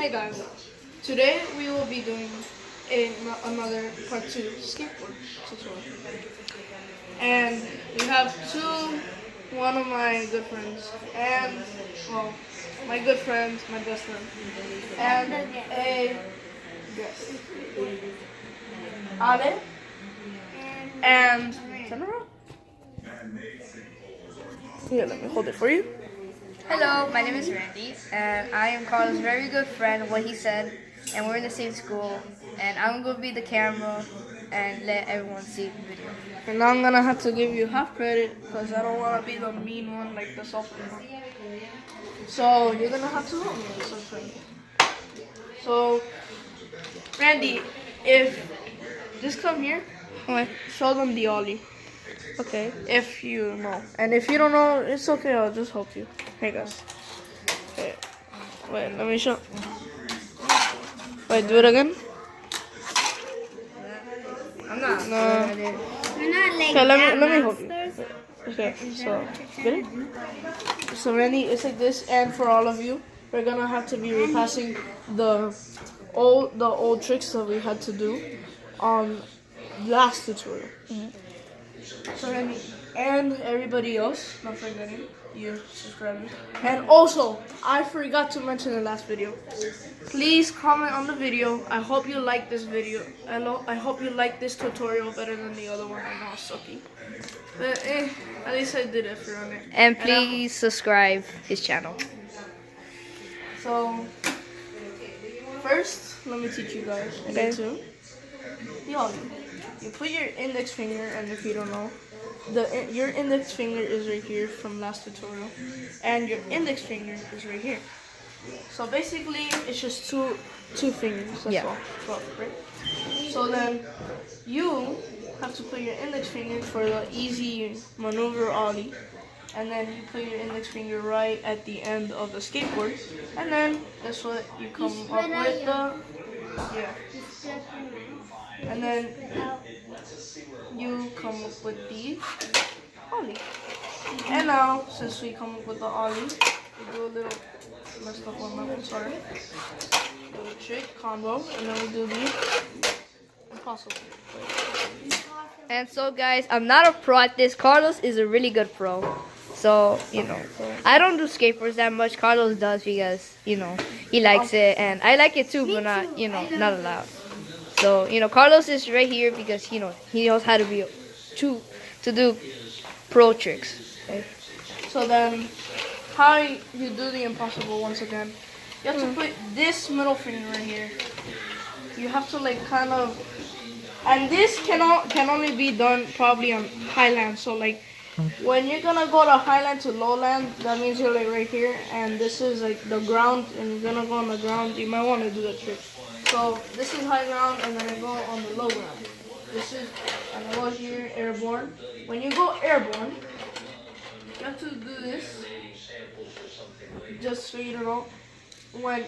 Hey guys, today we will be doing another part 2 skateboard tutorial. And we have one of my good friends, and, well, my good friend, my best friend, and a guest. Ale and Tamara. Here, let me hold it for you. Hello, my name is Randy, and I am Carl's very good friend, what he said, and we're in the same school, and I'm going to be the camera and let everyone see the video. And now I'm gonna have to give you half credit because I don't want to be the mean one, like the soft one. So you're gonna have to help me with something. So, Randy, if just come here, show them the ollie. Okay. If you know, and if you don't know, it's okay. I'll just help you. Hey guys. Okay. Wait, let me show. Wait, do it again. I'm not. No. We're not like Okay, that let me help you. monsters. Okay, so get it? So Randy, it's like this, and for all of you, we're gonna have to be repassing the old tricks that we had to do on last tutorial. So Randy and everybody else, not forgetting you subscribers, and also I forgot to mention in the last video. Please comment on the video. I hope you like this video. I hope you like this tutorial better than the other one. I know it's sucky. But at least I did effort on it. And please subscribe his channel. So, first, let me teach you guys. Okay. The ollie. You put your index finger, and if you don't know, your index finger is right here from last tutorial, and your index finger is right here. So basically, it's just two fingers. That's Yeah. all. Well, right? So then, you have to put your index finger for the easy maneuver ollie, and then you put your index finger right at the end of the skateboard, and then that's what you come up with and then you come up with the ollie. And now, since we come up with the ollie, we do a little messed up on that one, sorry. Little trick combo, and then we do the impossible. And so, guys, I'm not a pro at this. Carlos is a really good pro. So, I don't do skateboards that much. Carlos does because, he likes it. And I like it too, but not, not allowed. So, Carlos is right here because, he knows how to do pro tricks. Okay? So then, how you do the impossible once again, you have to put this middle finger right here. You have to kind of, and this can only be done probably on highland. So when you're gonna go to highland to lowland, that means you're right here, and this is the ground, and you're gonna go on the ground. You might want to do that trick. So this is high ground, and then I go on the low ground. And I go here, airborne. When you go airborne, you have to do this, just so you know. When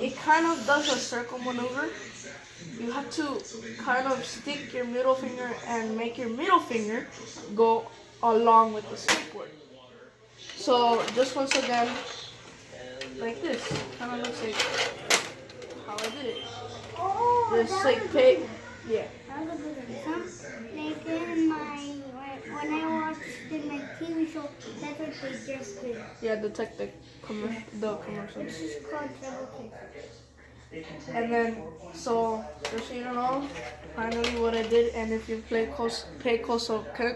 it kind of does a circle maneuver, you have to kind of stick your middle finger and make your middle finger go along with the skateboard. So just once again, like this, kind of looks like how I did it. Just pay, yeah. Like in when I watched in my TV show, that's what they just did. Yeah, the commercials. This is called Treble Kick. And then, so just so you know, finally what I did, and if you pay close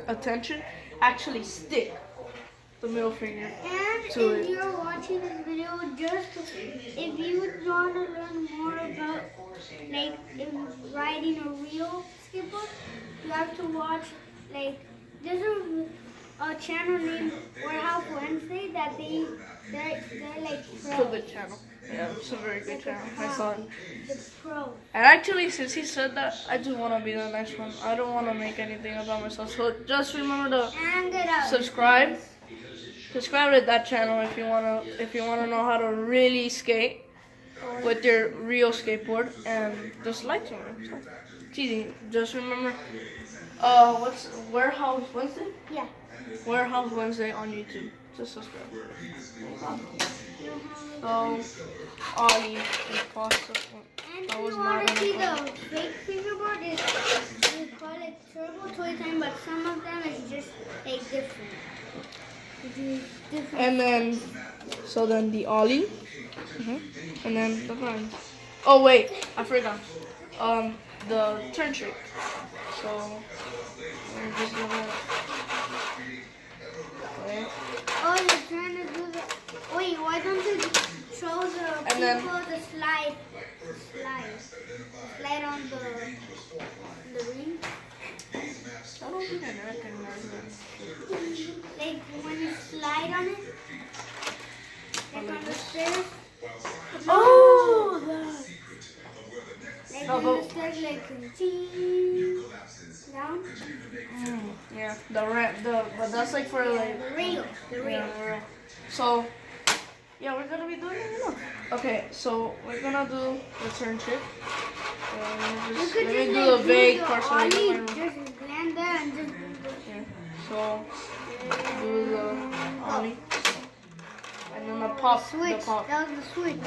attention, actually stick the middle finger And to if it. you're watching this video, if you want to learn more about riding a real skateboard, you have to watch there's a channel named Warehouse Wednesday that they're It's a pro. good channel. Yeah, it's a very good channel. I saw it. The pro. And actually, since he said that, I just want to be the next one. I don't want to make anything about myself. So just remember to And subscribe. Subscribe to that channel if you wanna know how to really skate with your real skateboard, and just like it. It's easy. Just remember, what's Warehouse Wednesday? Yeah. Warehouse Wednesday on YouTube. Just subscribe. So, Ollie is possible. And That if was you not want to see enough. the fake fingerboard, we call it turbo toy time, but some of them is just like different. It is different. And then, so then the Ollie. And then the grind. Oh wait, I forgot. The turn trick. So, I'm just gonna. Wait. Oh, you're trying to do the. Wait, why don't you show the And then- people the slide? Slide on the ring. I don't think I recognize them. Like when you slide on it, like on the stairs. Oh, that. Like No, when but- the stairs like ching, down. Yeah, but that's like for like. The rail. Yeah, alright. So, yeah, we're gonna be doing it now. Okay, so we're gonna do the turn trick. You Just, could let just me do like the vague the part so I ollie, know my- just land there and just. Yeah. So, do the ollie. And then the pop. Switch. The pop. That was the switch.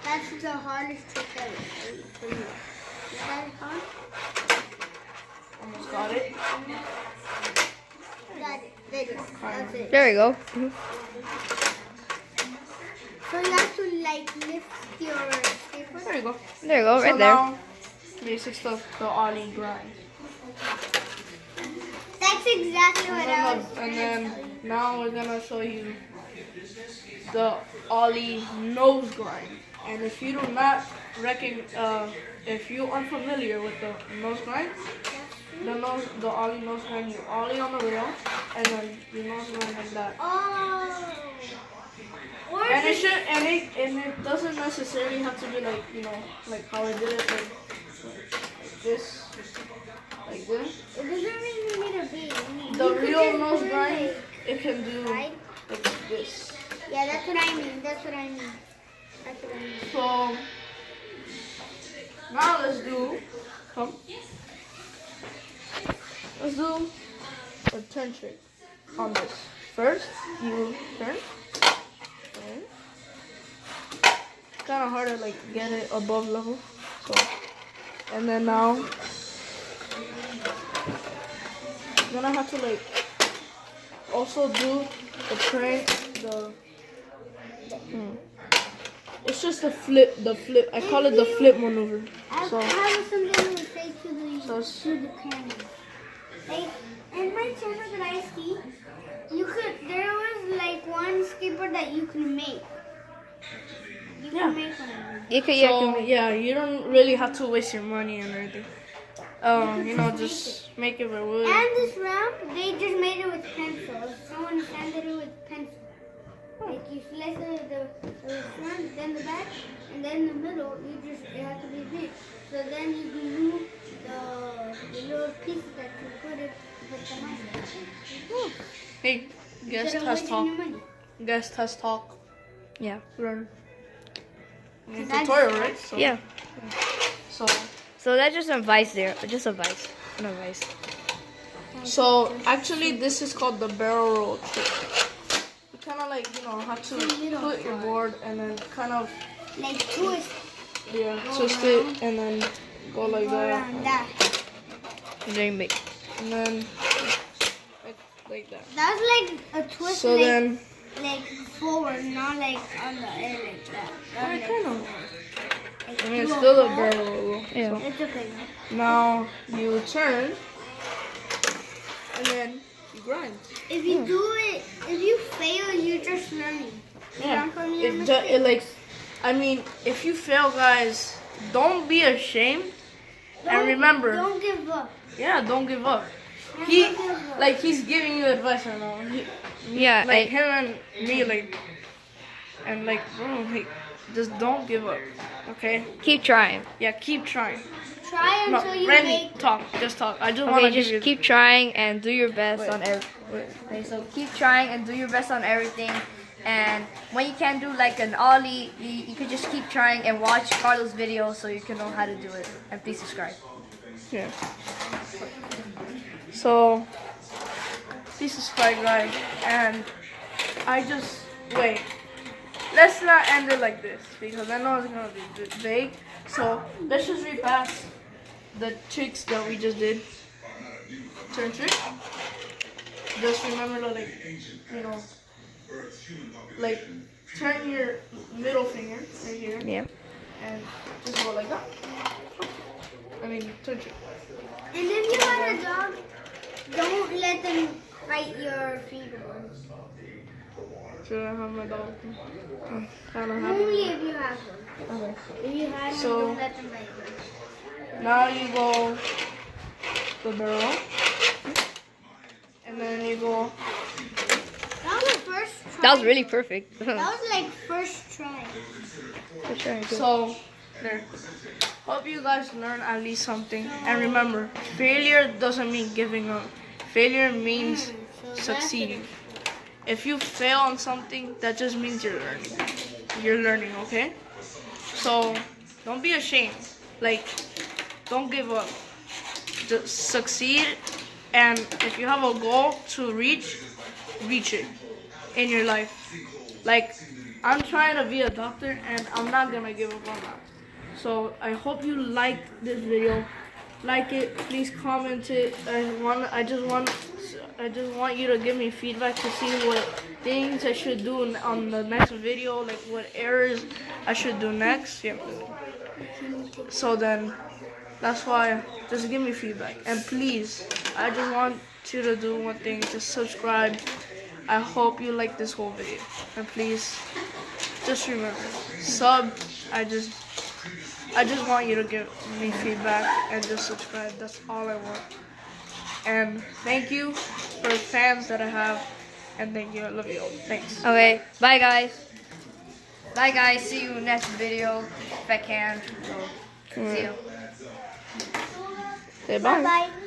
That's the hardest trick ever for you. Is that hard? Almost got it. Got it. There you go. That's it. There we go. So you have to like lift your skateboard. There you go. There you go, So right there. now, basic stuff, the ollie grind. That's exactly what I was. And then now we're gonna show you the ollie nose grind. And if you do not if you are unfamiliar with the nose grind, the ollie nose grind, you ollie on the rail, and then you nose grind like that. Oh. Or And it just- should, and it doesn't necessarily have to be like, you know, like how I did it, like this, like this. It doesn't even need to be. The You could real just nose do it grind, like it can do side. like this. Yeah, that's what I mean. That's what I mean. That's what I mean. So now let's do a turn trick on this. First, you turn. Kind of hard to like get it above level. So, and then now you're gonna have to like also do the train. It's just the flip. I call it the flip maneuver. I So, have something to say to So- the camera. Like in my channel that I see, there was like one skateboard that you can make. You Yeah. can make one of them. You could, yeah, so yeah, you don't really have to waste your money and everything. You know, just make it by wood. And this ramp, they just made it with pencil. Someone sanded it with pencil. Like you slice the front, then the back, and then the middle. It has to be big. So then you remove the little pieces that you put it with the money. Hey, guest Instead of has wasting talk. your money. Guest has talk. yeah. Learn. That's Tutorial, hard. right? So, Yeah. So, So that's just advice there. Just advice. An advice. so actually, this is called the barrel roll trick. You kind of like, you know, have to put your board and then kind of Like twist. twist it and then go like Go around that, that. And then you make. and then like that. That's like a twist. So then, like forward, not like on the air like that. That's I like kind of. like I mean, it's you still a go barrel roll. Yeah. It's okay. Now you turn, and then you grind. If you do it, if you fail, you're just learning. Yeah. Learn from your It like, I mean, if you fail, guys, don't be ashamed. And remember, Don't give up. yeah, don't give up. Never He, give up. like, he's giving you advice right now. Yeah. Like him and me, like, and like, bro, like, just don't give up. Okay? keep trying. Yeah, keep trying. Try No, until you Randy, make. talk. Just talk. I just want Okay, to give just you. keep trying and do your best Wait. on everything. Okay, so keep trying and do your best on everything. And when you can't do like an ollie, you could just keep trying and watch Carlos' videos so you can know how to do it. And please subscribe. Yeah. So please subscribe, guys. And wait. Let's not end it like this because I know it's gonna be vague. So let's just repass the tricks that we just did. Turn trick. Just remember to like turn your middle finger right here. Yeah. And just go like that. I mean, turn trick. And if you have a dog, don't let them bite your fingerboard. Should I have my dog? Kind of have Only it. if you have them. Okay. If you have them, So- don't let them bite you. Now you go the barrel. And then you go. That was the first try. That was really perfect. That was like first try. For sure. So, there. Hope you guys learn at least something. And remember, failure doesn't mean giving up. Failure means So that's succeeding. If you fail on something, that just means you're learning. You're learning, okay? So, don't be ashamed. Like, don't give up. Just succeed. And if you have a goal to reach it in your life. Like, I'm trying to be a doctor and I'm not gonna give up on that. So I hope you liked this video. Like it, please comment it. I just want you to give me feedback to see what things I should do on the next video, like what errors I should do next. Yeah. So then that's why just give me feedback. And please, I just want you to do one thing, just subscribe. I hope you like this whole video. And please, just remember, sub. I just want you to give me feedback and just subscribe. That's all I want. And thank you for the fans that I have. And thank you. I love you all. Thanks. Okay. Bye, guys. Bye, guys. See you next video if I can. So, see you. Say Bye bye.